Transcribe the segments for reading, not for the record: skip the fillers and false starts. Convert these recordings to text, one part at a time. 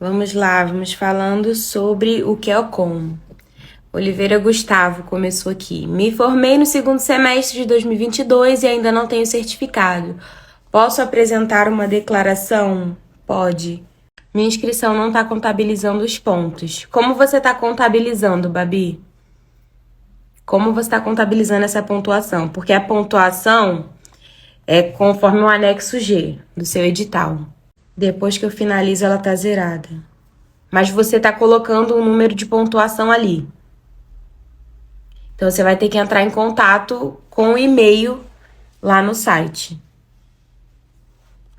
Vamos lá, vamos falando sobre o QEOCOM. Oliveira Gustavo começou aqui. Me formei no segundo semestre de 2022 e ainda não tenho certificado. Posso apresentar uma declaração? Pode. Minha inscrição não está contabilizando os pontos. Como você está contabilizando, Babi? Como você está contabilizando essa pontuação? Porque a pontuação é conforme o anexo G do seu edital. Depois que eu finalizo, ela tá zerada. Mas você tá colocando um número de pontuação ali. Então, você vai ter que entrar em contato com o e-mail lá no site.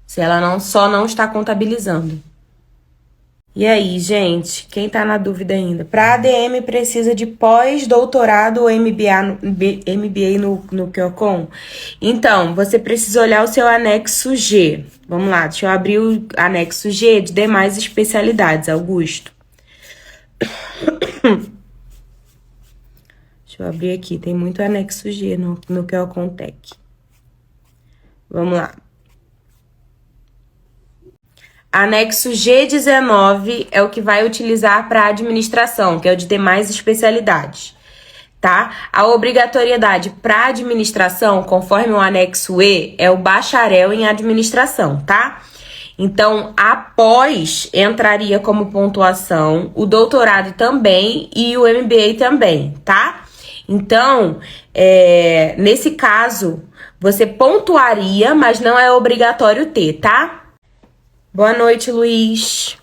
Se ela só não está contabilizando. E aí, gente, quem tá na dúvida ainda? Para ADM precisa de pós-doutorado ou MBA no QEOCOM? Então, você precisa olhar o seu anexo G. Vamos lá, deixa eu abrir o anexo G de demais especialidades, Augusto. Deixa eu abrir aqui, tem muito anexo G no QEOCOM Tech. Vamos lá. Anexo G19 é o que vai utilizar para administração, que é o de demais especialidades, tá? A obrigatoriedade para administração, conforme o anexo E, é o bacharel em administração, tá? Então, após entraria como pontuação, o doutorado também e o MBA também, tá? Então, nesse caso, você pontuaria, mas não é obrigatório ter, tá? Boa noite, Luiz.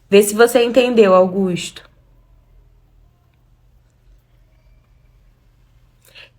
Vê se você entendeu, Augusto.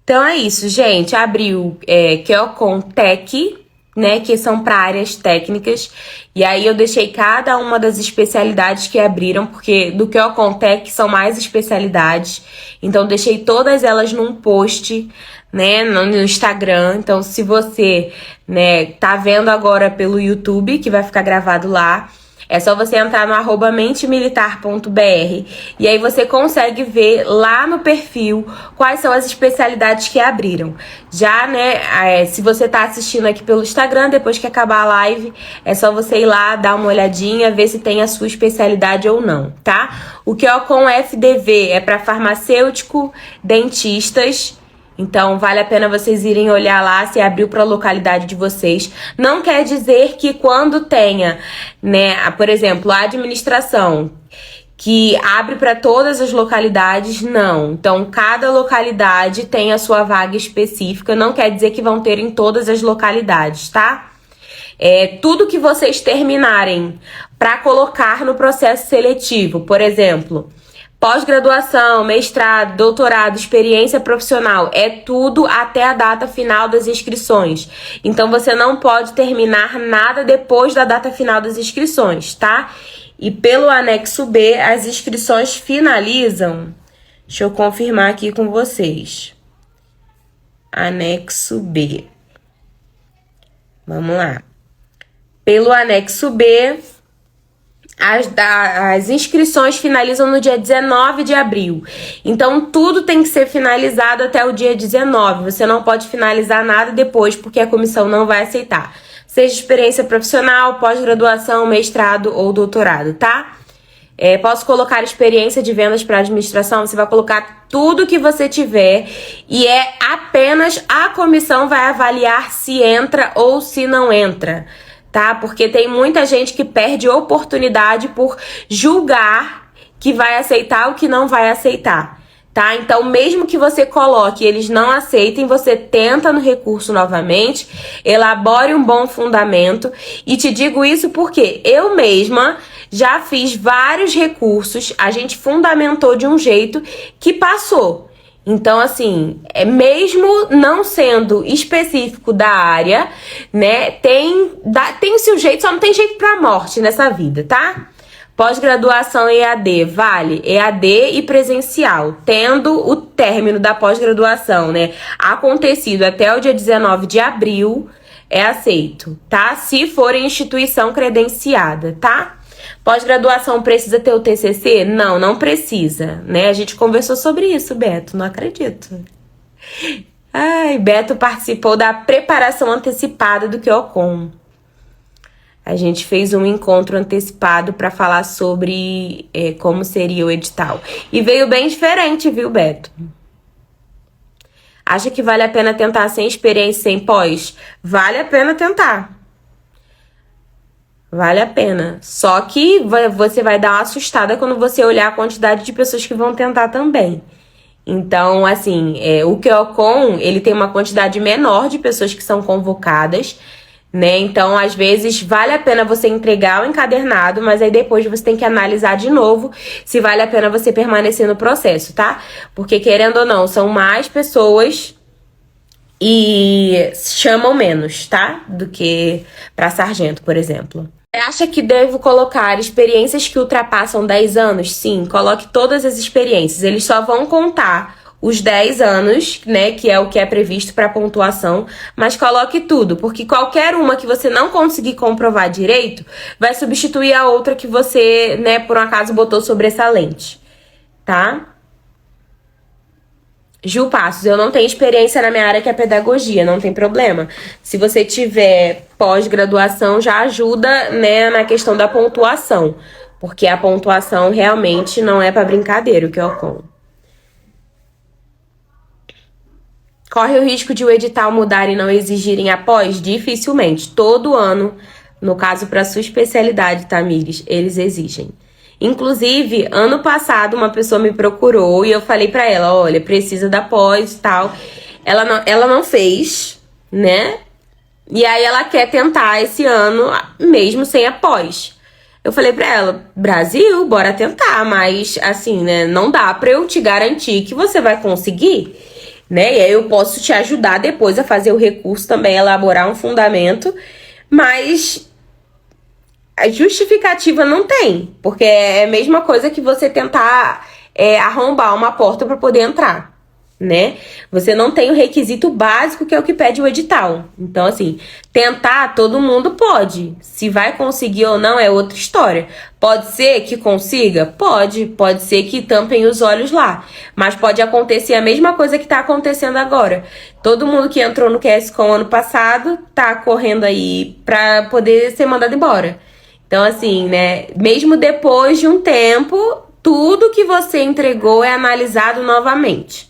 Então é isso, gente. Abriu QEOCOM Tech, né? Que são para áreas técnicas. E aí eu deixei cada uma das especialidades que abriram, porque do QEOCOM Tech são mais especialidades. Então deixei todas elas num post, né, no Instagram. Então, se você, né, tá vendo agora pelo YouTube, que vai ficar gravado lá, é só você entrar no @mentemilitar.br e aí você consegue ver lá no perfil quais são as especialidades que abriram. Já, né, se você tá assistindo aqui pelo Instagram, depois que acabar a live, é só você ir lá, dar uma olhadinha, ver se tem a sua especialidade ou não, tá? O QEOCOM FDV é para farmacêutico, dentistas. Então, vale a pena vocês irem olhar lá se abriu para a localidade de vocês. Não quer dizer que quando tenha, né, por exemplo, a administração, que abre para todas as localidades, não. Então, cada localidade tem a sua vaga específica, não quer dizer que vão ter em todas as localidades, tá? Tudo que vocês terminarem para colocar no processo seletivo, por exemplo, pós-graduação, mestrado, doutorado, experiência profissional, é tudo até a data final das inscrições. Então, você não pode terminar nada depois da data final das inscrições, tá? E pelo anexo B, as inscrições finalizam. Deixa eu confirmar aqui com vocês. Anexo B. Vamos lá. Pelo anexo B, as inscrições finalizam no dia 19 de abril. Então, tudo tem que ser finalizado até o dia 19. Você não pode finalizar nada depois, porque a comissão não vai aceitar. Seja experiência profissional, pós-graduação, mestrado ou doutorado, tá? Posso colocar experiência de vendas para administração? Você vai colocar tudo que você tiver e apenas a comissão vai avaliar se entra ou se não entra. Tá? Porque tem muita gente que perde oportunidade por julgar que vai aceitar o que não vai aceitar, tá? Então, mesmo que você coloque e eles não aceitem, você tenta no recurso novamente, elabore um bom fundamento, e te digo isso porque eu mesma já fiz vários recursos, a gente fundamentou de um jeito que passou. Então, assim, mesmo não sendo específico da área, né, tem seu jeito, só não tem jeito pra morte nessa vida, tá? Pós-graduação EAD, vale EAD e presencial, tendo o término da pós-graduação, né, acontecido até o dia 19 de abril, é aceito, tá? Se for em instituição credenciada, tá? Pós-graduação precisa ter o TCC? Não, não precisa, né? A gente conversou sobre isso, Beto, não acredito. Ai, Beto participou da preparação antecipada do QEOCOM. A gente fez um encontro antecipado para falar sobre como seria o edital. E veio bem diferente, viu, Beto? Acha que vale a pena tentar sem experiência, sem pós? Vale a pena tentar. Vale a pena. Só que você vai dar uma assustada quando você olhar a quantidade de pessoas que vão tentar também. Então, assim, o QOCON, ele tem uma quantidade menor de pessoas que são convocadas, né? Então, às vezes, vale a pena você entregar o encadernado, mas aí depois você tem que analisar de novo se vale a pena você permanecer no processo, tá? Porque, querendo ou não, são mais pessoas e chamam menos, tá? Do que para sargento, por exemplo. Você acha que devo colocar experiências que ultrapassam 10 anos? Sim, coloque todas as experiências. Eles só vão contar os 10 anos, né, que é o que é previsto para pontuação, mas coloque tudo, porque qualquer uma que você não conseguir comprovar direito vai substituir a outra que você, né, por um acaso botou sobressalente, tá? Ju Passos, eu não tenho experiência na minha área que é pedagogia, não tem problema. Se você tiver pós-graduação, já ajuda, né, na questão da pontuação, porque a pontuação realmente não é para brincadeira, o que ocorre. Corre o risco de o edital mudar e não exigirem após? Dificilmente. Todo ano, no caso para sua especialidade, Tamires, eles exigem. Inclusive, ano passado, uma pessoa me procurou e eu falei pra ela, olha, precisa da pós e tal. Ela não fez, né? E aí ela quer tentar esse ano, mesmo sem a pós. Eu falei pra ela, Brasil, bora tentar, mas assim, né? Não dá pra eu te garantir que você vai conseguir, né? E aí eu posso te ajudar depois a fazer o recurso também, elaborar um fundamento, mas a justificativa não tem, porque é a mesma coisa que você tentar arrombar uma porta para poder entrar, né? Você não tem o requisito básico, que é o que pede o edital. Então, assim, tentar todo mundo pode. Se vai conseguir ou não é outra história. Pode ser que consiga? Pode ser que tampem os olhos lá. Mas pode acontecer a mesma coisa que tá acontecendo agora. Todo mundo que entrou no QSCon ano passado tá correndo aí pra poder ser mandado embora. Então, assim, né, mesmo depois de um tempo, tudo que você entregou é analisado novamente.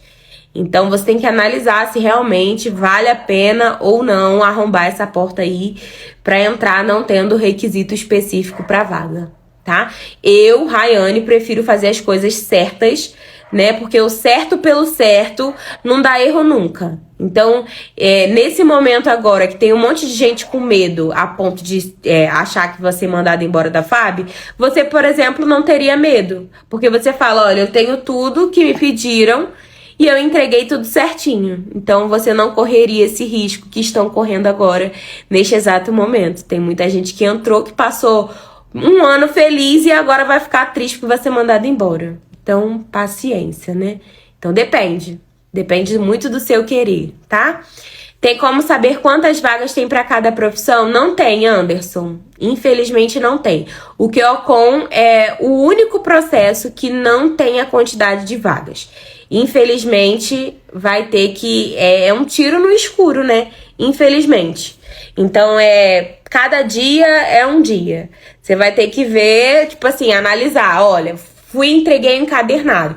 Então, você tem que analisar se realmente vale a pena ou não arrombar essa porta aí para entrar não tendo requisito específico para vaga, tá? Eu, Rayane, prefiro fazer as coisas certas, né? Porque o certo pelo certo não dá erro nunca. Então, nesse momento agora que tem um monte de gente com medo a ponto de achar que vai ser mandado embora da FAB, você, por exemplo, não teria medo. Porque você fala, olha, eu tenho tudo que me pediram e eu entreguei tudo certinho. Então, você não correria esse risco que estão correndo agora, neste exato momento. Tem muita gente que entrou, que passou um ano feliz e agora vai ficar triste porque vai ser mandado embora. Então, paciência, né? Então, depende. Depende muito do seu querer, tá? Tem como saber quantas vagas tem para cada profissão? Não tem, Anderson. Infelizmente, não tem. O QOCON é o único processo que não tem a quantidade de vagas. Infelizmente, vai ter que... É um tiro no escuro, né? Infelizmente. Então, cada dia é um dia. Você vai ter que ver, tipo assim, analisar. Olha, entreguei um encadernado.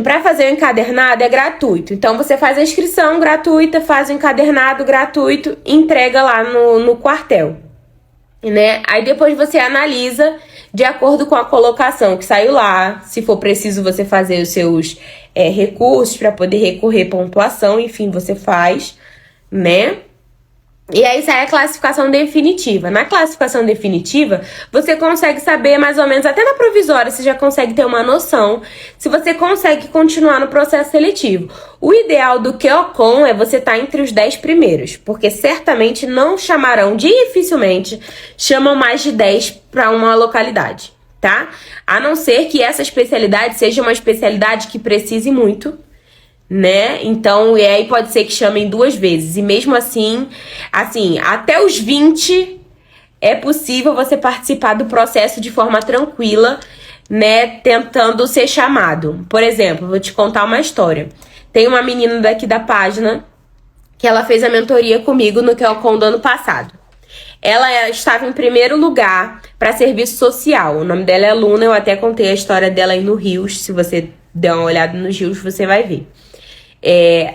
Para fazer o encadernado é gratuito. Então, você faz a inscrição gratuita, faz o encadernado gratuito, entrega lá no quartel, né? Aí depois você analisa de acordo com a colocação que saiu lá. Se for preciso você fazer os seus recursos para poder recorrer pontuação, enfim, você faz, né? E aí sai a classificação definitiva. Na classificação definitiva, você consegue saber mais ou menos, até na provisória, você já consegue ter uma noção se você consegue continuar no processo seletivo. O ideal do QOCON é você estar entre os 10 primeiros, porque certamente não chamarão, dificilmente chamam mais de 10 para uma localidade, tá? A não ser que essa especialidade seja uma especialidade que precise muito, né? Então, e aí pode ser que chamem 2 vezes. E mesmo assim, até os 20 é possível você participar do processo de forma tranquila, né? Tentando ser chamado. Por exemplo, vou te contar uma história. Tem uma menina daqui da página que ela fez a mentoria comigo no QOCON do ano passado. Ela estava em primeiro lugar para serviço social. O nome dela é Luna, eu até contei a história dela aí no Rios. Se você der uma olhada nos Rios, você vai ver.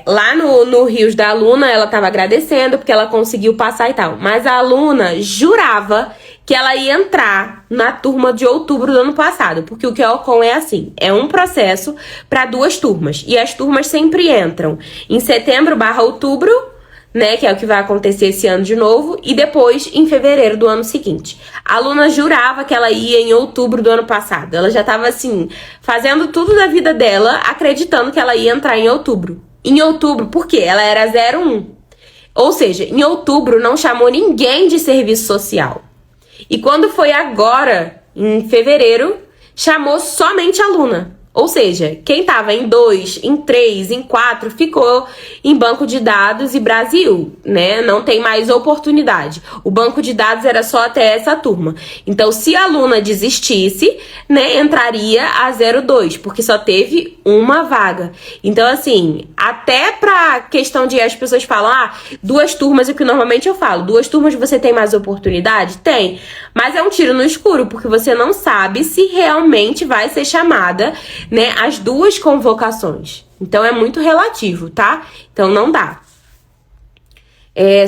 Lá no Rios da Luna, ela estava agradecendo porque ela conseguiu passar e tal. Mas a Luna jurava que ela ia entrar na turma de outubro do ano passado. Porque o QOCON é assim, é um processo para 2 turmas. E as turmas sempre entram em setembro/outubro, né, que é o que vai acontecer esse ano de novo, e depois em fevereiro do ano seguinte. A Luna jurava que ela ia em outubro do ano passado. Ela já estava assim, fazendo tudo da vida dela, acreditando que ela ia entrar em outubro. Em outubro, por quê? Ela era 01. Ou seja, em outubro não chamou ninguém de serviço social. E quando foi agora, em fevereiro, chamou somente a Luna. Ou seja, quem estava em 2, em 3, em 4, ficou em banco de dados e Brasil, né? Não tem mais oportunidade. O banco de dados era só até essa turma. Então, se a Luna desistisse, né, entraria a 02, porque só teve uma vaga. Então, assim, até pra questão de as pessoas falam, 2 turmas, é o que normalmente eu falo, 2 turmas você tem mais oportunidade? Tem. Mas é um tiro no escuro, porque você não sabe se realmente vai ser chamada, né, as 2 convocações. Então é muito relativo, tá? Então não dá.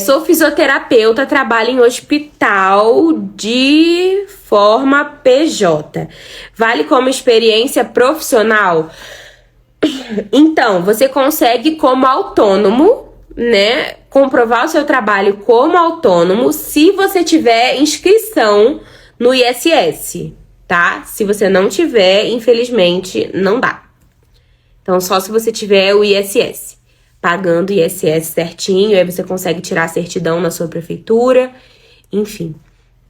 Sou fisioterapeuta, trabalho em hospital de forma PJ. Vale como experiência profissional? Então, você consegue como autônomo, né, comprovar o seu trabalho como autônomo se você tiver inscrição no ISS, tá? Se você não tiver, infelizmente, não dá. Então, só se você tiver o ISS, pagando o ISS certinho, aí você consegue tirar a certidão na sua prefeitura, enfim,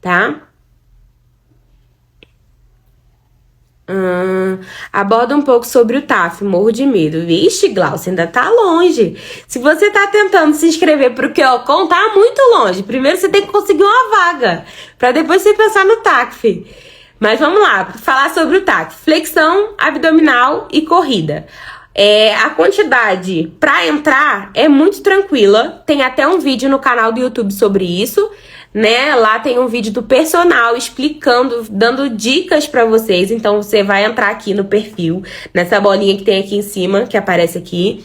tá? Aborda um pouco sobre o TAF, morro de medo. Vixe, Glaucia, ainda tá longe. Se você tá tentando se inscrever pro QOCON, tá muito longe. Primeiro você tem que conseguir uma vaga, pra depois você pensar no TAF. Mas vamos lá, falar sobre o TAF. Flexão, abdominal e corrida. A quantidade pra entrar é muito tranquila. Tem até um vídeo no canal do YouTube sobre isso, né? Lá tem um vídeo do personal explicando, dando dicas pra vocês. Então você vai entrar aqui no perfil, nessa bolinha que tem aqui em cima, que aparece aqui.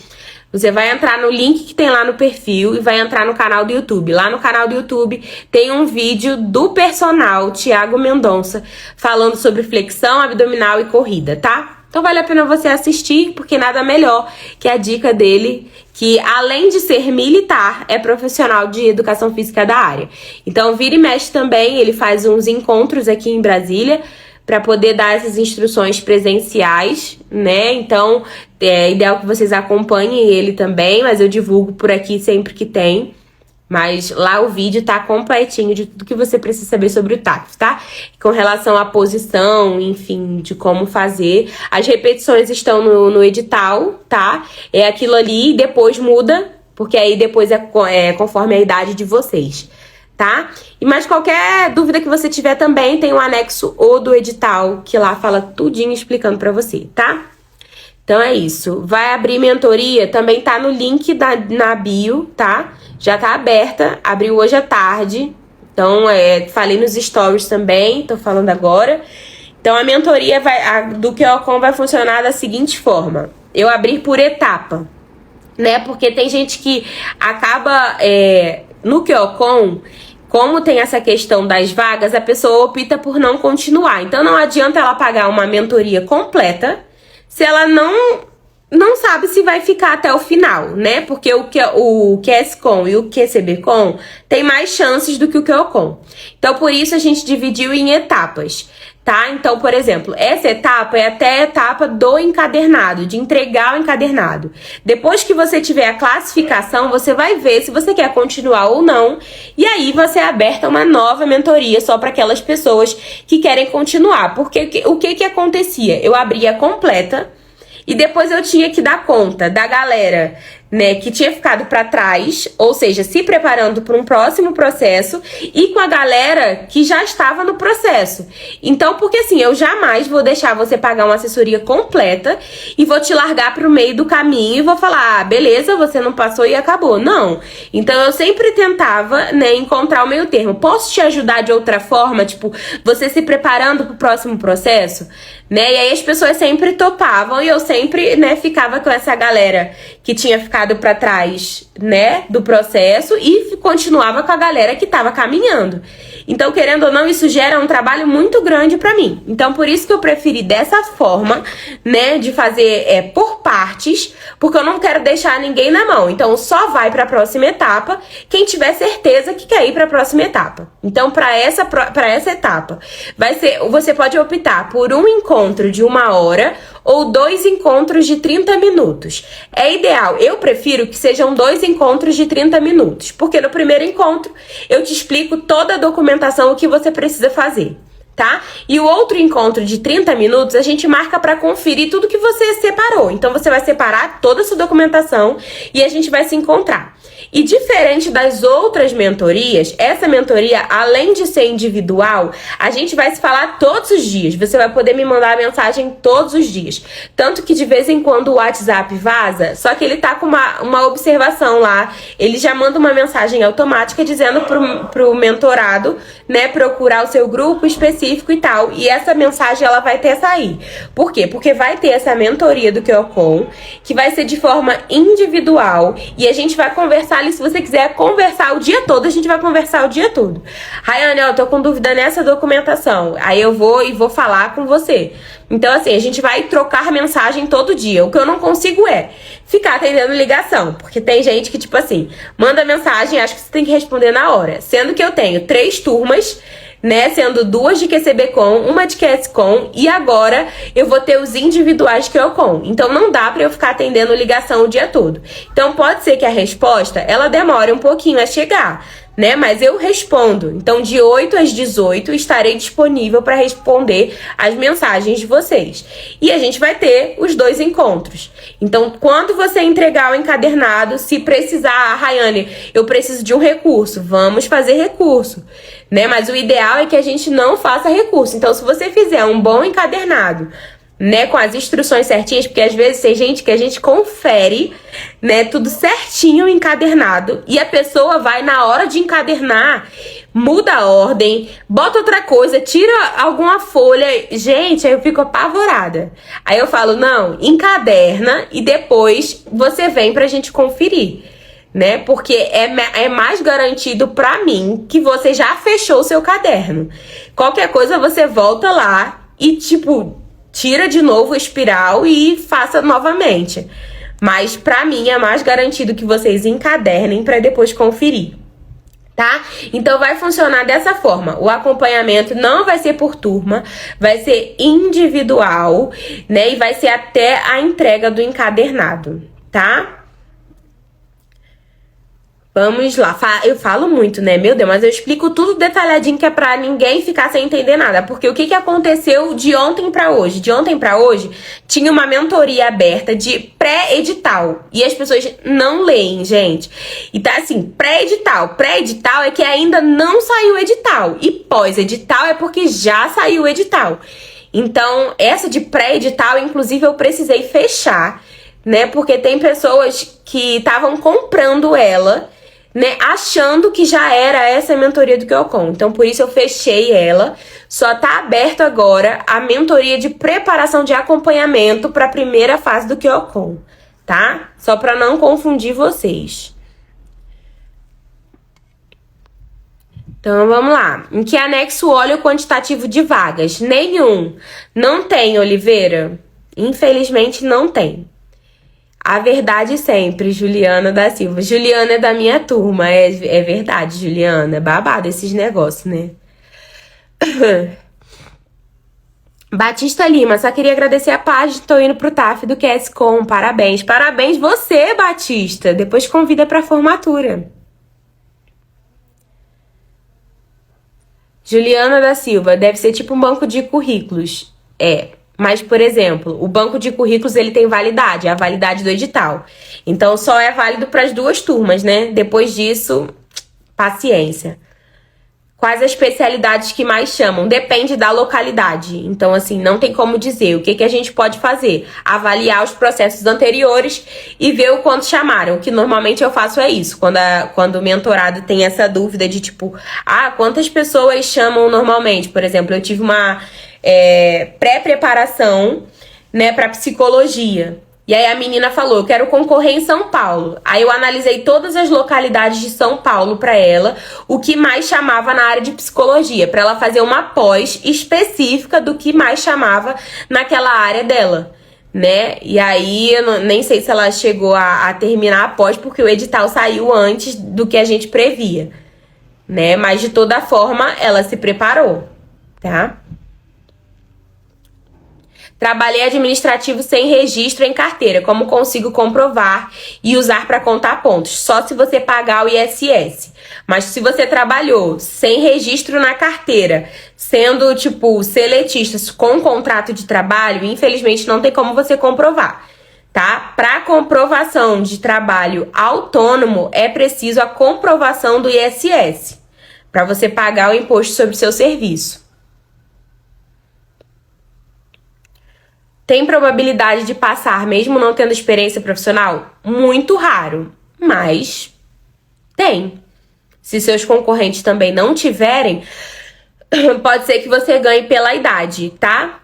Você vai entrar no link que tem lá no perfil e vai entrar no canal do YouTube. Lá no canal do YouTube tem um vídeo do personal, Thiago Mendonça, falando sobre flexão, abdominal e corrida, tá? Então vale a pena você assistir, porque nada melhor que a dica dele, que além de ser militar, é profissional de educação física da área. Então vira e mexe também, ele faz uns encontros aqui em Brasília para poder dar essas instruções presenciais, né? Então é ideal que vocês acompanhem ele também, mas eu divulgo por aqui sempre que tem. Mas lá o vídeo tá completinho de tudo que você precisa saber sobre o TAF, tá? Com relação à posição, enfim, de como fazer. As repetições estão no edital, tá? É aquilo ali e depois muda, porque aí depois é conforme a idade de vocês, tá? E mais qualquer dúvida que você tiver também, tem um anexo ou do edital, que lá fala tudinho explicando pra você, tá? Então é isso. Vai abrir mentoria, também tá no link na bio, tá? Já tá aberta, abriu hoje à tarde. Então, falei nos stories também, tô falando agora. Então, a mentoria do QOCON vai funcionar da seguinte forma. Eu abrir por etapa, né? Porque tem gente que acaba no QOCON, como tem essa questão das vagas, a pessoa opta por não continuar. Então, não adianta ela pagar uma mentoria completa se ela não sabe se vai ficar até o final, né? Porque o QSCon e o QCBcon tem mais chances do que o QOCON. Então, por isso, a gente dividiu em etapas, tá? Então, por exemplo, essa etapa é até a etapa do encadernado, de entregar o encadernado. Depois que você tiver a classificação, você vai ver se você quer continuar ou não. E aí, você aberta uma nova mentoria só para aquelas pessoas que querem continuar. Porque o que acontecia? Eu abria completa, e depois eu tinha que dar conta da galera né, que tinha ficado para trás, ou seja, se preparando para um próximo processo, e com a galera que já estava no processo. Então, porque assim, eu jamais vou deixar você pagar uma assessoria completa e vou te largar pro meio do caminho e vou falar, ah, beleza, você não passou e acabou. Não. Então, eu sempre tentava, né, encontrar o meio termo. Posso te ajudar de outra forma, tipo, você se preparando pro próximo processo? Né? E aí as pessoas sempre topavam e eu sempre, né, ficava com essa galera que tinha ficado pra trás, né, do processo e continuava com a galera que tava caminhando. Então, querendo ou não, isso gera um trabalho muito grande pra mim. Então, por isso que eu preferi dessa forma, né, de fazer por partes, porque eu não quero deixar ninguém na mão. Então, só vai pra próxima etapa quem tiver certeza que quer ir pra próxima etapa. Então, pra essa etapa, você pode optar por um encontro de 1 hora ou 2 encontros de 30 minutos. É ideal, eu prefiro que sejam 2 encontros de 30 minutos, porque no primeiro encontro eu te explico toda a documentação, o que você precisa fazer, tá? E o outro encontro de 30 minutos a gente marca para conferir tudo que você separou. Então você vai separar toda a sua documentação e a gente vai se encontrar. E diferente das outras mentorias, essa mentoria, além de ser individual, a gente vai se falar todos os dias. Você vai poder me mandar mensagem todos os dias. Tanto que de vez em quando o WhatsApp vaza, só que ele tá com uma observação lá. Ele já manda uma mensagem automática dizendo pro mentorado, né, procurar o seu grupo específico e tal. E essa mensagem, ela vai ter sair. Por quê? Porque vai ter essa mentoria do QOCon, que vai ser de forma individual. E a gente vai conversar ali, se você quiser conversar o dia todo, a gente vai conversar o dia todo. Rayane, eu tô com dúvida nessa documentação. Aí eu vou falar com você. Então, assim, a gente vai trocar mensagem todo dia. O que eu não consigo é ficar atendendo ligação. Porque tem gente que, tipo assim, manda mensagem, acho que você tem que responder na hora. Sendo que eu tenho 3 turmas, né, sendo 2 de QCBcon, 1 de QSCon, e agora eu vou ter os individuais QOCon. Então não dá pra eu ficar atendendo ligação o dia todo. Então pode ser que a resposta, ela demore um pouquinho a chegar, né, mas eu respondo. Então de 8 às 18 estarei disponível para responder as mensagens de vocês. E a gente vai ter os 2 encontros. Então quando você entregar o encadernado, se precisar, Rayane, eu preciso de um recurso, vamos fazer recurso, né? Mas o ideal é que a gente não faça recurso. Então, se você fizer um bom encadernado, né, com as instruções certinhas, porque às vezes tem gente que a gente confere, né, tudo certinho encadernado, e a pessoa vai na hora de encadernar, muda a ordem, bota outra coisa, tira alguma folha. Gente, aí eu fico apavorada. Aí eu falo, não, encaderna e depois você vem pra gente conferir, né? Porque é mais garantido pra mim que você já fechou o seu caderno. Qualquer coisa você volta lá e, tipo, tira de novo o espiral e faça novamente. Mas pra mim é mais garantido que vocês encadernem pra depois conferir, tá? Então vai funcionar dessa forma. O acompanhamento não vai ser por turma, vai ser individual, né? E vai ser até a entrega do encadernado, tá? Vamos lá, eu falo muito, né? Meu Deus, mas eu explico tudo detalhadinho que é pra ninguém ficar sem entender nada. Porque o que aconteceu de ontem pra hoje? De ontem pra hoje, tinha uma mentoria aberta de pré-edital. E as pessoas não leem, gente. E tá assim, pré-edital. Pré-edital é que ainda não saiu o edital. E pós-edital é porque já saiu o edital. Então, essa de pré-edital, inclusive, eu precisei fechar, né? Porque tem pessoas que estavam comprando ela, né, achando que já era essa mentoria do QOCon. Então, por isso eu fechei ela. Só tá aberto agora a mentoria de preparação de acompanhamento para a primeira fase do QOCon, tá? Só para não confundir vocês. Então, vamos lá. Em que anexo olha o quantitativo de vagas? Nenhum. Não tem, Oliveira? Infelizmente, não tem. A verdade sempre, Juliana da Silva. Juliana é da minha turma, é verdade, Juliana. É babado esses negócios, né? Batista Lima, só queria agradecer a página, tô indo pro TAF do QSCon, parabéns. Parabéns você, Batista. Depois convida pra formatura. Juliana da Silva, deve ser tipo um banco de currículos. É, Mas, por exemplo, o banco de currículos ele tem validade, é a validade do edital. Então, só é válido para as 2 turmas, né? Depois disso, paciência. Quais as especialidades que mais chamam? Depende da localidade. Então, assim, não tem como dizer. O que, que a gente pode fazer? Avaliar os processos anteriores e ver o quanto chamaram. O que normalmente eu faço é isso. Quando o mentorado tem essa dúvida de tipo, quantas pessoas chamam normalmente? Por exemplo, eu tive uma pré-preparação, né, para psicologia. E aí a menina falou, eu quero concorrer em São Paulo. Aí eu analisei todas as localidades de São Paulo para ela, o que mais chamava na área de psicologia, para ela fazer uma pós específica do que mais chamava naquela área dela, né? E aí eu nem sei se ela chegou a terminar a pós, porque o edital saiu antes do que a gente previa, né? Mas de toda forma ela se preparou, tá? Trabalhei administrativo sem registro em carteira. Como consigo comprovar e usar para contar pontos? Só se você pagar o ISS. Mas se você trabalhou sem registro na carteira, sendo tipo seletista com contrato de trabalho, infelizmente não tem como você comprovar, tá? Para comprovação de trabalho autônomo é preciso a comprovação do ISS para você pagar o imposto sobre o seu serviço. Tem probabilidade de passar mesmo não tendo experiência profissional? Muito raro, mas tem. Se seus concorrentes também não tiverem, pode ser que você ganhe pela idade, tá?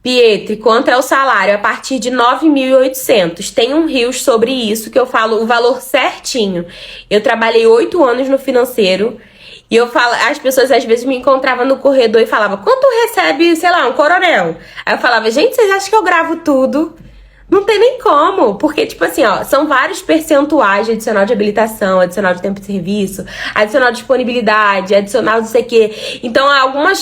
Pietri, quanto é o salário? A partir de 9.800. Tem um Rios sobre isso que eu falo o valor certinho. Eu trabalhei 8 anos no financeiro. E eu falo, as pessoas às vezes me encontravam no corredor e falavam, quanto recebe, sei lá, um coronel? Aí eu falava, gente, vocês acham que eu gravo tudo? Não tem nem como, porque, tipo assim, ó, são vários percentuais de adicional de habilitação, adicional de tempo de serviço, adicional de disponibilidade, adicional de não sei o quê. Então,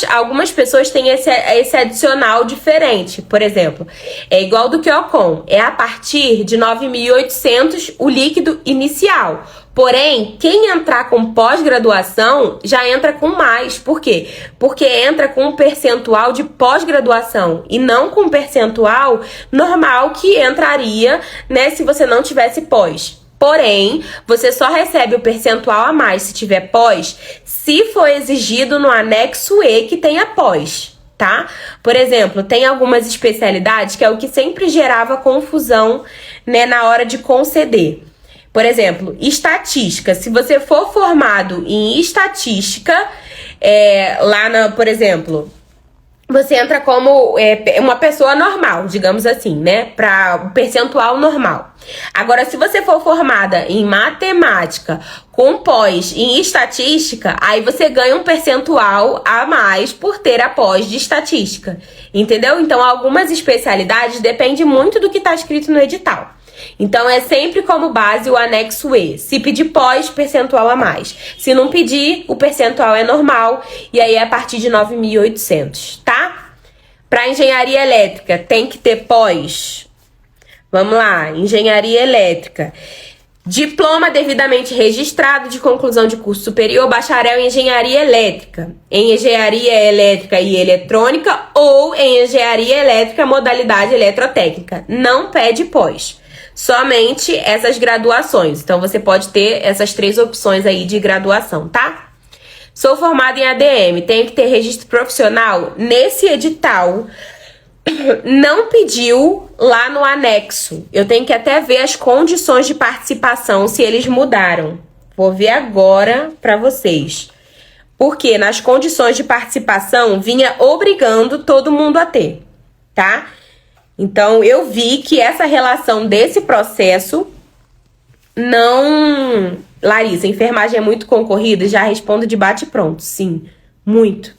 algumas pessoas têm esse adicional diferente. Por exemplo, é igual do QOCON, é a partir de 9.800 o líquido inicial. Porém, quem entrar com pós-graduação já entra com mais. Por quê? Porque entra com um percentual de pós-graduação e não com um percentual normal que entraria, né, se você não tivesse pós. Porém, você só recebe o percentual a mais se tiver pós, se for exigido no anexo E que tenha pós, tá? Por exemplo, tem algumas especialidades que é o que sempre gerava confusão, né, na hora de conceder. Por exemplo, estatística. Se você for formado em estatística, por exemplo, você entra como uma pessoa normal, digamos assim, né? Para o percentual normal. Agora, se você for formada em matemática com pós em estatística, aí você ganha um percentual a mais por ter a pós de estatística. Entendeu? Então, algumas especialidades dependem muito do que está escrito no edital. Então, é sempre como base o anexo E. Se pedir pós, percentual a mais. Se não pedir, o percentual é normal. E aí, é a partir de 9.800, tá? Para engenharia elétrica, tem que ter pós. Vamos lá, engenharia elétrica. Diploma devidamente registrado de conclusão de curso superior, bacharel em engenharia elétrica. Em engenharia elétrica e eletrônica ou em engenharia elétrica modalidade eletrotécnica. Não pede pós. Somente essas graduações. Então, você pode ter essas 3 opções aí de graduação, tá? Sou formada em ADM, tenho que ter registro profissional. Nesse edital, não pediu lá no anexo. Eu tenho que até ver as condições de participação, se eles mudaram. Vou ver agora pra vocês. Porque nas condições de participação, vinha obrigando todo mundo a ter, tá? Então, eu vi que essa relação desse processo não... Larissa, enfermagem é muito concorrida? Já respondo de bate-pronto, sim, muito.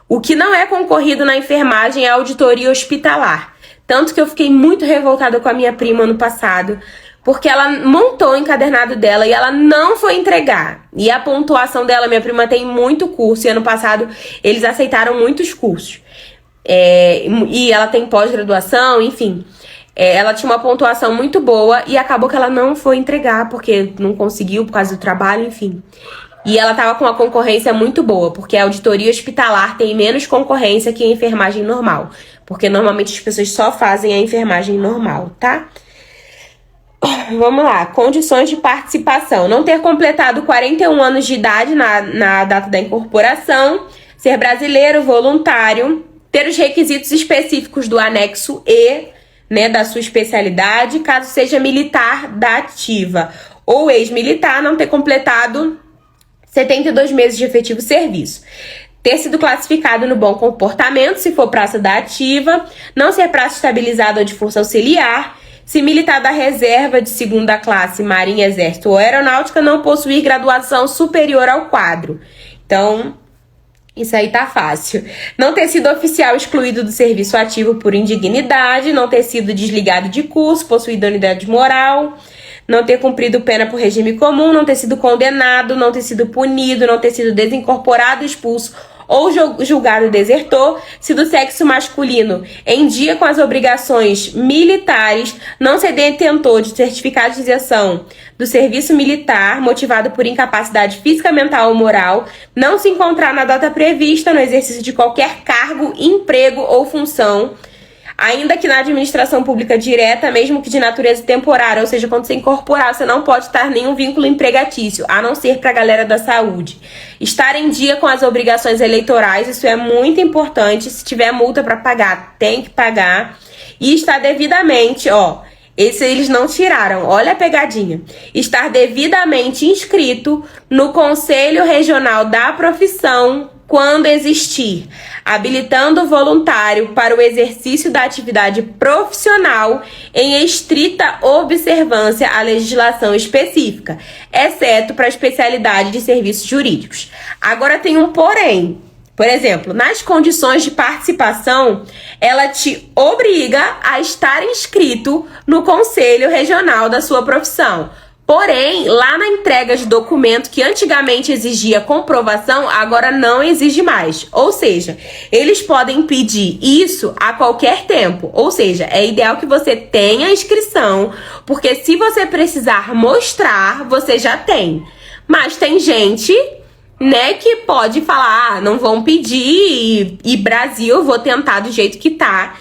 O que não é concorrido na enfermagem é a auditoria hospitalar. Tanto que eu fiquei muito revoltada com a minha prima ano passado, porque ela montou o encadernado dela e ela não foi entregar. E a pontuação dela, minha prima tem muito curso, e ano passado eles aceitaram muitos cursos. E ela tem pós-graduação, enfim. Ela tinha uma pontuação muito boa e acabou que ela não foi entregar porque não conseguiu por causa do trabalho, enfim. E ela tava com uma concorrência muito boa, porque a auditoria hospitalar tem menos concorrência que a enfermagem normal. Porque normalmente as pessoas só fazem a enfermagem normal, tá? Vamos lá, condições de participação. Não ter completado 41 anos de idade na data da incorporação, ser brasileiro, voluntário, ter os requisitos específicos do anexo E, né, da sua especialidade, caso seja militar da ativa ou ex-militar, não ter completado 72 meses de efetivo serviço. Ter sido classificado no bom comportamento, se for praça da ativa, não ser praça estabilizada ou de força auxiliar, se militar da reserva de segunda classe, marinha, exército ou aeronáutica, não possuir graduação superior ao quadro. Então, isso aí tá fácil. Não ter sido oficial excluído do serviço ativo por indignidade, não ter sido desligado de curso, possuir idoneidade moral, não ter cumprido pena por regime comum, não ter sido condenado, não ter sido punido, não ter sido desincorporado, expulso ou julgado desertor, se do sexo masculino em dia com as obrigações militares, não ser detentor de certificado de isenção do serviço militar, motivado por incapacidade física, mental ou moral, não se encontrar na data prevista no exercício de qualquer cargo, emprego ou função, ainda que na administração pública direta, mesmo que de natureza temporária, ou seja, quando você incorporar, você não pode estar nenhum vínculo empregatício, a não ser para a galera da saúde. Estar em dia com as obrigações eleitorais, isso é muito importante. Se tiver multa para pagar, tem que pagar. E estar devidamente, esse eles não tiraram, olha a pegadinha. Estar devidamente inscrito no Conselho Regional da Profissão quando existir, habilitando o voluntário para o exercício da atividade profissional em estrita observância à legislação específica, exceto para a especialidade de serviços jurídicos. Agora tem um porém. Por exemplo, nas condições de participação, ela te obriga a estar inscrito no Conselho Regional da sua profissão. Porém, lá na entrega de documento que antigamente exigia comprovação, agora não exige mais. Ou seja, eles podem pedir isso a qualquer tempo. Ou seja, é ideal que você tenha inscrição, porque se você precisar mostrar, você já tem. Mas tem gente, né, que pode falar, não vão pedir e Brasil, eu vou tentar do jeito que tá.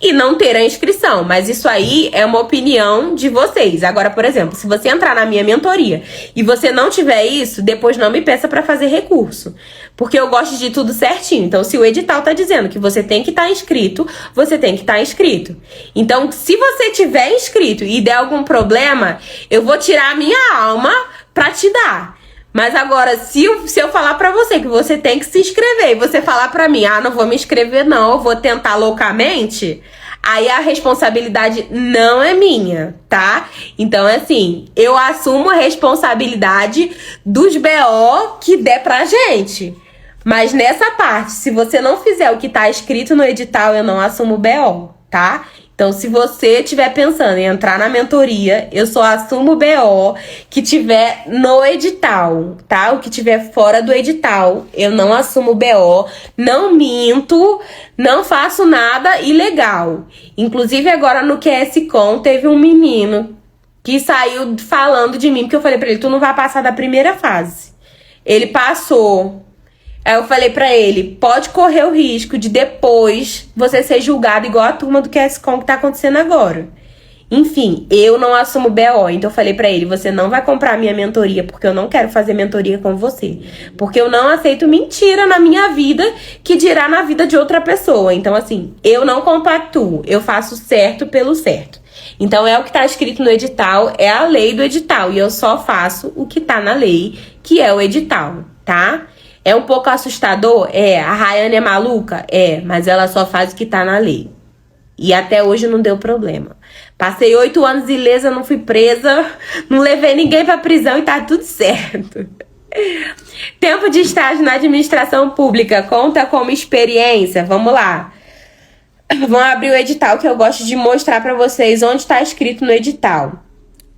E não ter a inscrição, mas isso aí é uma opinião de vocês. Agora, por exemplo, se você entrar na minha mentoria e você não tiver isso, depois não me peça para fazer recurso, porque eu gosto de tudo certinho. Então, se o edital tá dizendo que você tem que estar inscrito, você tem que estar inscrito. Então, se você tiver inscrito e der algum problema, eu vou tirar a minha alma pra te dar. Mas agora, se eu falar pra você que você tem que se inscrever e você falar pra mim, não vou me inscrever não, eu vou tentar loucamente, aí a responsabilidade não é minha, tá? Então, assim, eu assumo a responsabilidade dos BO que der pra gente. Mas nessa parte, se você não fizer o que tá escrito no edital, eu não assumo o BO, tá? Então, se você estiver pensando em entrar na mentoria, eu só assumo o BO que tiver no edital, tá? O que tiver fora do edital, eu não assumo o BO, não minto, não faço nada ilegal. Inclusive, agora no QSCon, teve um menino que saiu falando de mim, porque eu falei pra ele, tu não vai passar da primeira fase. Ele passou. Aí eu falei pra ele, pode correr o risco de depois você ser julgado igual a turma do QSCon que tá acontecendo agora. Enfim, eu não assumo BO, então eu falei pra ele, você não vai comprar a minha mentoria, porque eu não quero fazer mentoria com você. Porque eu não aceito mentira na minha vida, que dirá na vida de outra pessoa. Então assim, eu não compactuo, eu faço certo pelo certo. Então é o que tá escrito no edital, é a lei do edital, e eu só faço o que tá na lei, que é o edital, tá? É um pouco assustador? É. A Rayane é maluca? É. Mas ela só faz o que tá na lei. E até hoje não deu problema. Passei 8 anos ilesa, não fui presa, não levei ninguém pra prisão e tá tudo certo. Tempo de estágio na administração pública conta como experiência? Vamos lá. Vamos abrir o edital que eu gosto de mostrar pra vocês onde tá escrito no edital.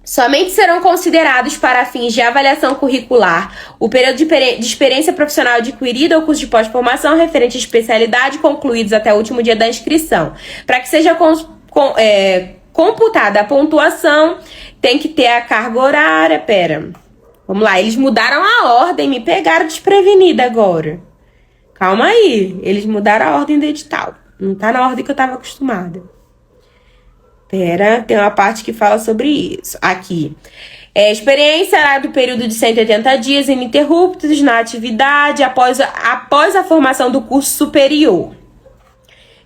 Somente serão considerados para fins de avaliação curricular o período de experiência profissional adquirida ou curso de pós-formação referente à especialidade concluídos até o último dia da inscrição. Para que seja computada a pontuação, tem que ter a carga horária, Vamos lá, eles mudaram a ordem, me pegaram desprevenida agora. Calma aí, eles mudaram a ordem do edital. Não tá na ordem que eu tava acostumada. Pera, tem uma parte que fala sobre isso. Aqui. Experiência será do período de 180 dias ininterruptos na atividade após a formação do curso superior.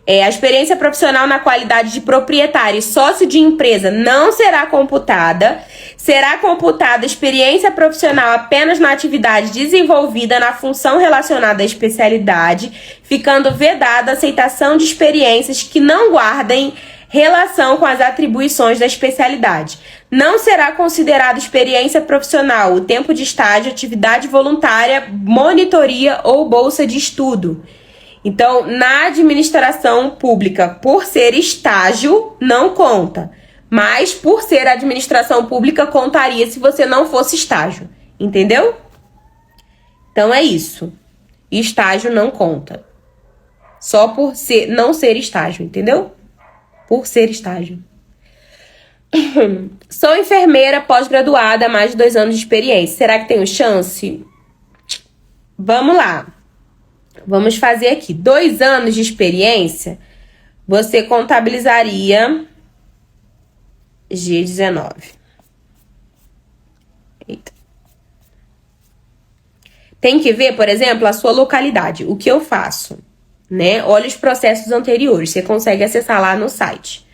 A experiência profissional na qualidade de proprietário e sócio de empresa não será computada. Será computada experiência profissional apenas na atividade desenvolvida na função relacionada à especialidade, ficando vedada a aceitação de experiências que não guardem relação com as atribuições da especialidade. Não será considerada experiência profissional o tempo de estágio, atividade voluntária, monitoria ou bolsa de estudo. Então, na administração pública, por ser estágio, não conta. Mas, por ser administração pública, contaria se você não fosse estágio. Entendeu? Então, é isso. Estágio não conta. Só por não ser estágio, entendeu? Por ser estágio. Sou enfermeira pós-graduada, mais de 2 anos de experiência. Será que tenho chance? Vamos lá. Vamos fazer aqui. 2 anos de experiência, você contabilizaria G19. Eita. Tem que ver, por exemplo, a sua localidade. O que eu faço? Né? Olha os processos anteriores. Você consegue acessar lá no site.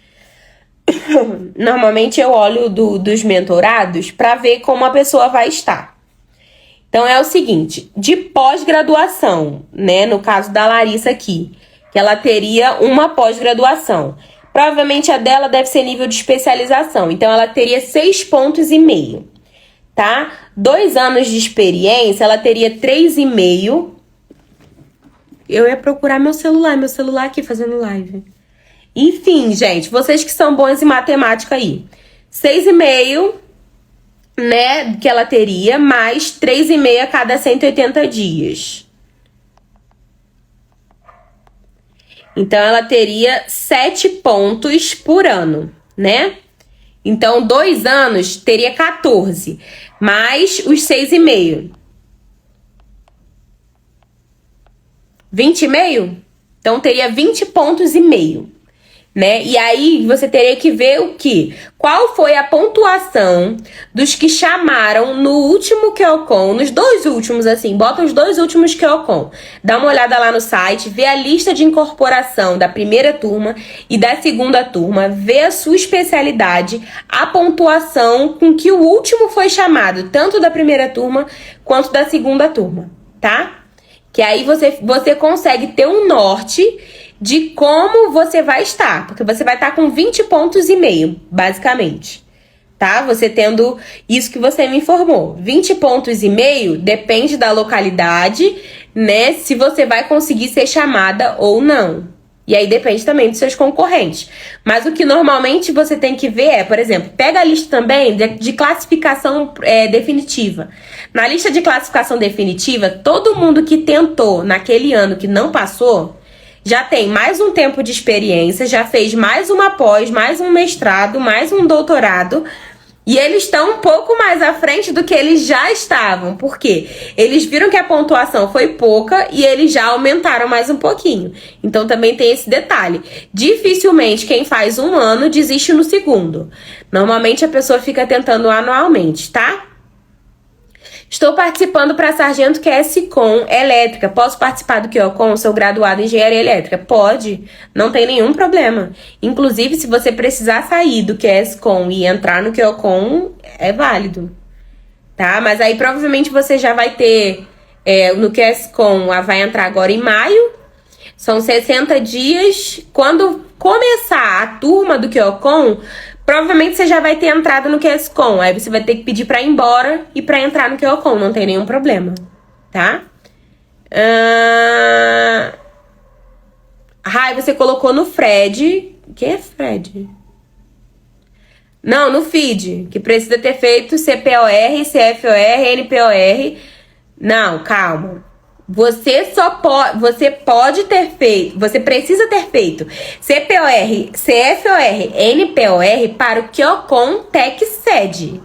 Normalmente eu olho dos mentorados para ver como a pessoa vai estar. Então, é o seguinte, de pós-graduação, né? No caso da Larissa aqui, que ela teria uma pós-graduação. Provavelmente a dela deve ser nível de especialização. Então, ela teria 6,5 pontos, tá? 2 anos de experiência, ela teria 3,5. Eu ia procurar meu celular aqui fazendo live. Enfim, gente, vocês que são bons em matemática aí. 6,5... né, que ela teria, mais 3,5 a cada 180 dias. Então, ela teria 7 pontos por ano, né? Então, 2 anos teria 14, mais os 6,5. 20,5? Então, teria 20,5 pontos, né? E aí você teria que ver o que? Qual foi a pontuação dos que chamaram no último QOCON, nos 2 últimos, assim, bota os 2 últimos QOCON. Dá uma olhada lá no site, vê a lista de incorporação da primeira turma e da segunda turma, vê a sua especialidade, a pontuação com que o último foi chamado, tanto da primeira turma quanto da segunda turma, tá? Que aí você consegue ter um norte de como você vai estar, porque você vai estar com 20,5 pontos, basicamente, tá? Você tendo isso que você me informou. 20,5 pontos, depende da localidade, né? Se você vai conseguir ser chamada ou não. E aí depende também dos seus concorrentes. Mas o que normalmente você tem que ver é, por exemplo, pega a lista também de classificação definitiva. Na lista de classificação definitiva, todo mundo que tentou naquele ano que não passou, já tem mais um tempo de experiência, já fez mais uma pós, mais um mestrado, mais um doutorado. E eles estão um pouco mais à frente do que eles já estavam. Por quê? Eles viram que a pontuação foi pouca e eles já aumentaram mais um pouquinho. Então também tem esse detalhe. Dificilmente quem faz 1 ano desiste no segundo. Normalmente a pessoa fica tentando anualmente, tá? Estou participando para sargento QS-Com elétrica. Posso participar do QOCON? Sou graduada em engenharia elétrica. Pode, não tem nenhum problema. Inclusive, se você precisar sair do QS-Com e entrar no QOCON, é válido, tá? Mas aí provavelmente você já vai ter no QS-Com, vai entrar agora em maio. São 60 dias. Quando começar a turma do QOCON, provavelmente você já vai ter entrado no QS-Com. Aí você vai ter que pedir pra ir embora e pra entrar no QOCON. Não tem nenhum problema, tá? Você colocou no Fred. Quem é Fred? Não, no feed. Que precisa ter feito CPOR, CFOR, NPOR. Não, calma. Você pode ter feito, você precisa ter feito CPOR, CFOR, NPOR para o QOCON TEC-SED,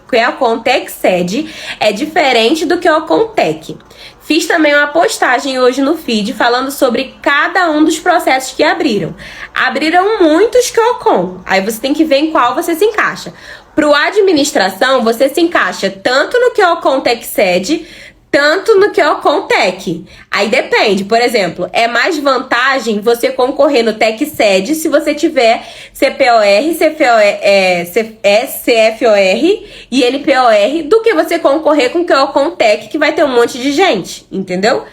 QEOCON TecSed é diferente do QEOCON Tec. Fiz também uma postagem hoje no feed falando sobre cada um dos processos que abriram. Abriram muitos QEOCON, aí você tem que ver em qual você se encaixa. Para o administração, você se encaixa tanto no QEOCON TecSed, tanto no QEOCON Tec. Aí depende, por exemplo, é mais vantagem você concorrer no TecSed se você tiver CPOR, CFOR e NPOR do que você concorrer com o QEOCON Tec, que vai ter um monte de gente, entendeu?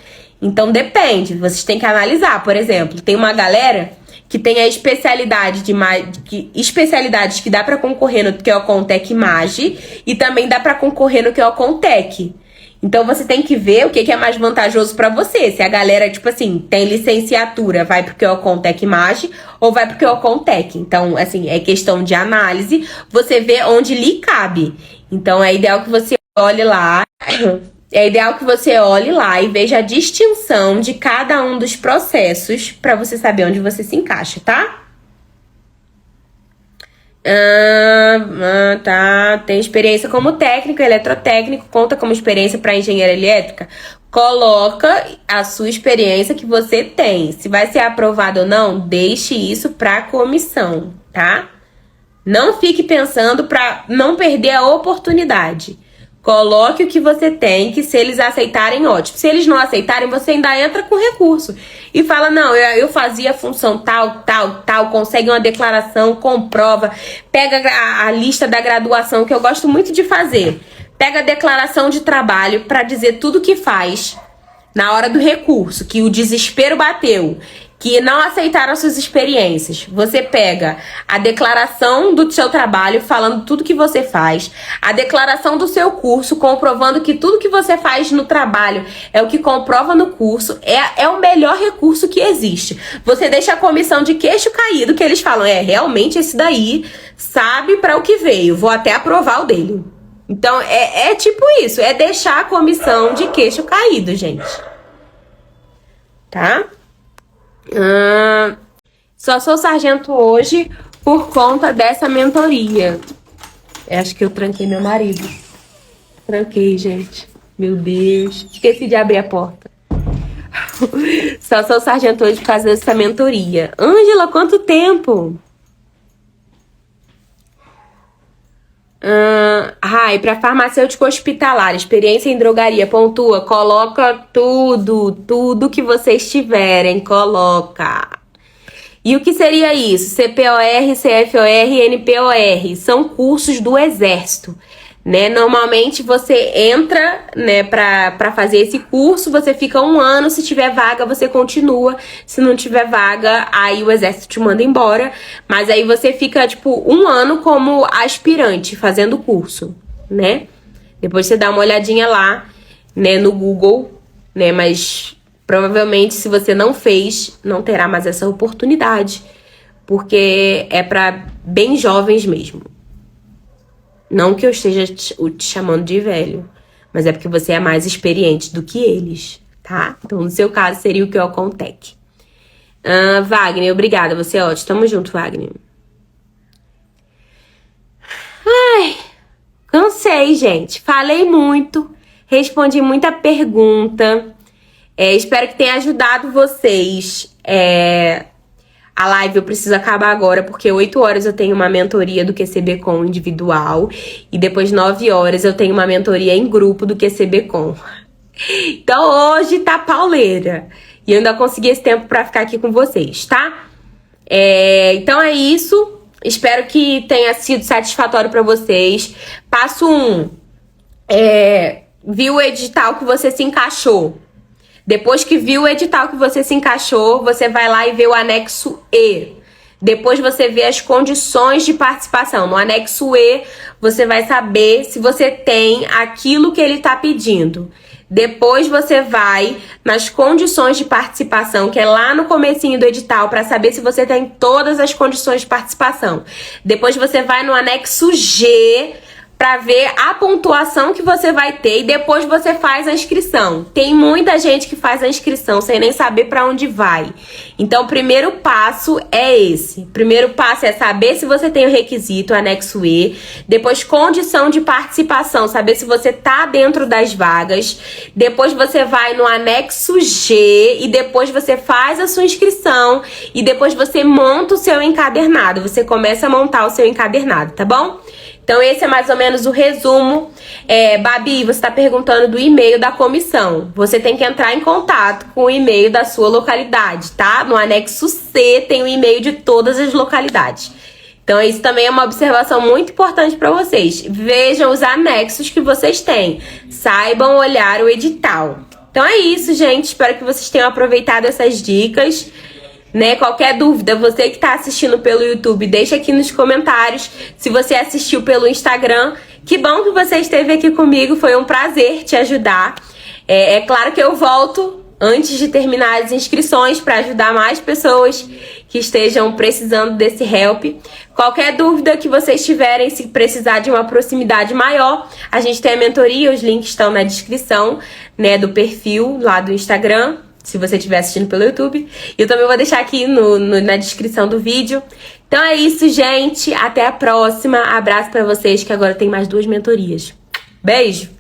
Então depende, vocês têm que analisar. Por exemplo, tem uma galera que tem a especialidade especialidades que dá para concorrer no QEOCON Tec Mage e também dá para concorrer no QEOCON Tec. Então você tem que ver o que é mais vantajoso pra você. Se a galera, tipo assim, tem licenciatura, vai pro QEOCON Tec Mage ou vai pro QEOCON Tec. Então, assim, é questão de análise. Você vê onde lhe cabe. Então é ideal que você olhe lá. É ideal que você olhe lá e veja a distinção de cada um dos processos pra você saber onde você se encaixa, tá? Tá. Tem experiência como técnico, eletrotécnico, conta como experiência para engenharia elétrica? Coloca a sua experiência que você tem. Se vai ser aprovado ou não, deixe isso para comissão, tá? Não fique pensando para não perder a oportunidade. Coloque o que você tem, que se eles aceitarem, ótimo. Se eles não aceitarem, você ainda entra com recurso. E fala, não, eu fazia a função tal, consegue uma declaração, comprova. Pega a lista da graduação, que eu gosto muito de fazer. Pega a declaração de trabalho para dizer tudo que faz na hora do recurso, que o desespero bateu, que não aceitaram as suas experiências. Você pega a declaração do seu trabalho, falando tudo que você faz, a declaração do seu curso, comprovando que tudo que você faz no trabalho é o que comprova no curso, é o melhor recurso que existe. Você deixa a comissão de queixo caído, que eles falam, realmente esse daí sabe para o que veio, vou até aprovar o dele. Então, é tipo isso, é deixar a comissão de queixo caído, gente. Tá? Só sou sargento hoje por conta dessa mentoria. Acho que eu tranquei meu marido. Tranquei, gente. Meu Deus. Esqueci de abrir a porta. Só sou sargento hoje por causa dessa mentoria. Ângela, quanto tempo? Para farmacêutico hospitalar, experiência em drogaria, pontua, coloca tudo que vocês tiverem, coloca. E o que seria isso? CPOR, CFOR e NPOR, são cursos do Exército, né? Normalmente você entra, né, pra fazer esse curso, você fica 1 ano, se tiver vaga você continua, se não tiver vaga, aí o Exército te manda embora, mas aí você fica, tipo, 1 ano como aspirante, fazendo o curso, né? Depois você dá uma olhadinha lá, né, no Google, né, mas provavelmente se você não fez, não terá mais essa oportunidade, porque é pra bem jovens mesmo. Não que eu esteja te chamando de velho, mas é porque você é mais experiente do que eles, tá? Então, no seu caso, seria o QEOCON Tec. Wagner, obrigada, você é ótimo. Tamo junto, Wagner. Ai, cansei, gente. Falei muito, respondi muita pergunta. Espero que tenha ajudado vocês. A live eu preciso acabar agora, porque 8 horas eu tenho uma mentoria do QCBcom individual. E depois 9 horas eu tenho uma mentoria em grupo do QCBcom. Então hoje tá pauleira. E eu ainda consegui esse tempo pra ficar aqui com vocês, tá? Então é isso. Espero que tenha sido satisfatório pra vocês. Passo 1. Viu o edital que você se encaixou. Depois que viu o edital que você se encaixou, você vai lá e vê o anexo E. Depois você vê as condições de participação. No anexo E, você vai saber se você tem aquilo que ele está pedindo. Depois você vai nas condições de participação, que é lá no comecinho do edital, para saber se você tem todas as condições de participação. Depois você vai no anexo G, para ver a pontuação que você vai ter e depois você faz a inscrição. Tem muita gente que faz a inscrição sem nem saber para onde vai. Então, o primeiro passo é esse. O primeiro passo é saber se você tem o requisito, anexo E. Depois, condição de participação, saber se você tá dentro das vagas. Depois, você vai no anexo G e depois você faz a sua inscrição e depois você monta o seu encadernado. Você começa a montar o seu encadernado, tá bom? Então, esse é mais ou menos o resumo. Babi, você está perguntando do e-mail da comissão. Você tem que entrar em contato com o e-mail da sua localidade, tá? No anexo C tem o e-mail de todas as localidades. Então, isso também é uma observação muito importante para vocês. Vejam os anexos que vocês têm. Saibam olhar o edital. Então, é isso, gente. Espero que vocês tenham aproveitado essas dicas. Qualquer dúvida, você que está assistindo pelo YouTube, deixa aqui nos comentários. Se você assistiu pelo Instagram, que bom que você esteve aqui comigo, foi um prazer te ajudar. É claro que eu volto antes de terminar as inscrições para ajudar mais pessoas que estejam precisando desse help. Qualquer dúvida que vocês tiverem, se precisar de uma proximidade maior, a gente tem a mentoria, os links estão na descrição, do perfil lá do Instagram, se você estiver assistindo pelo YouTube. Eu também vou deixar aqui na descrição do vídeo. Então é isso, gente. Até a próxima. Abraço pra vocês, que agora tem mais 2 mentorias. Beijo!